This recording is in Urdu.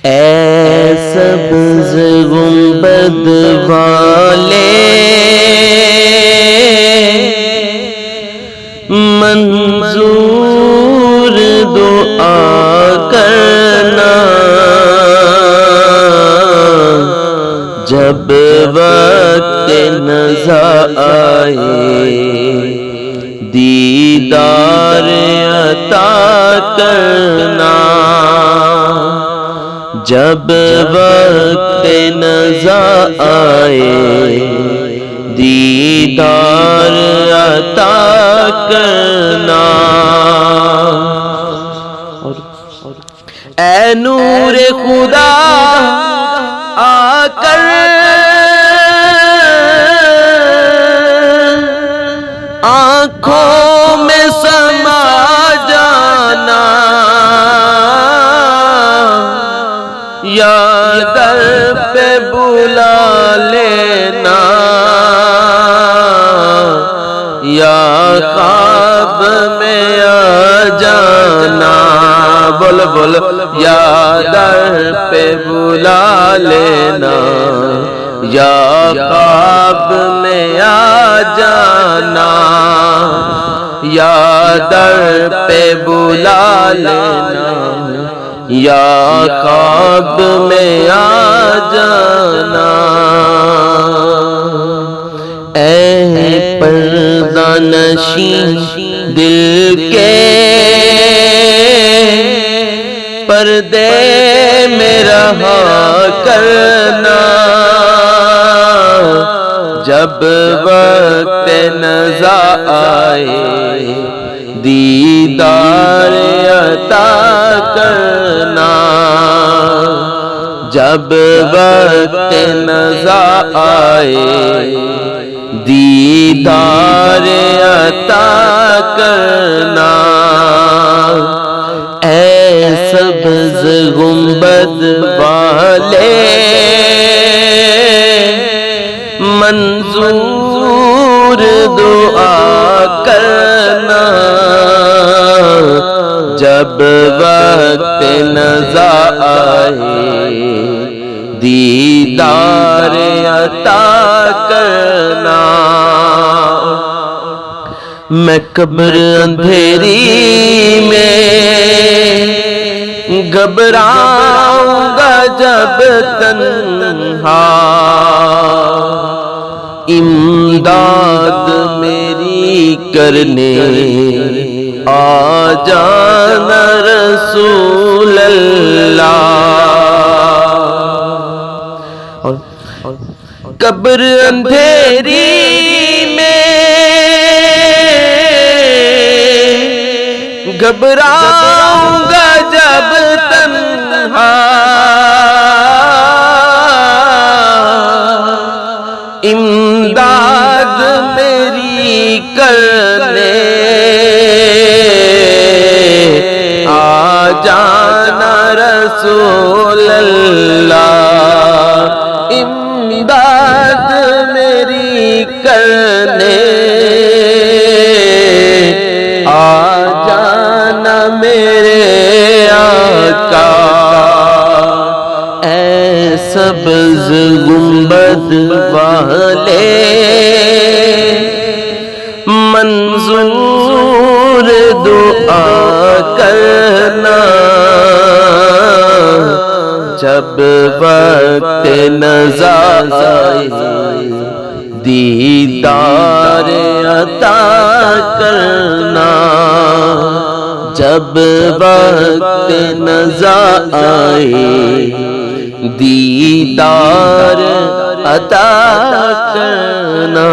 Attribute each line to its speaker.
Speaker 1: اے سبز گنبد والے منظور دعا کرنا، جب وقت نزا آئے دیدار عطا کرنا، جب وقت نزا آئے دیدار عطا کرنا۔ اے نور خدا آ کر آنکھوں میں سما جانا، یا در پہ بلا لینا، یا خواب میں آ جانا، بول بول، یا در پہ بلا لینا، یا خواب میں آ جانا، یا در پہ بلا لینا، یا خواب میں آ جانا۔ اے پردہ نشین دل کے پردے میں رہا کرنا، جب وقت نزا آئے دیدار عطا کرنا، جب وقت نزا آئے دیدار عطا کرنا۔ اے سبز گنبد والے منظور دعا کرنا، جب وقت نزا آئے دیدار عطا کرنا۔ میں قبر اندھیری میں گھبراؤں گا جب تنہا، امداد میری کرنے آ جانا رسول اللہ۔ قبر اندھیری میں گھبراؤں گا جب تنہا، امداد میری کرنے آ جانا رسول اللہ، امداد میری کرنے آ جانا میرے آقا۔ اے سبز گنبد والے منظور دعا کرنا، جب وقت نزا آئے دیدار عطا کرنا، جب وقت نزا آئے دیدار عطا کرنا۔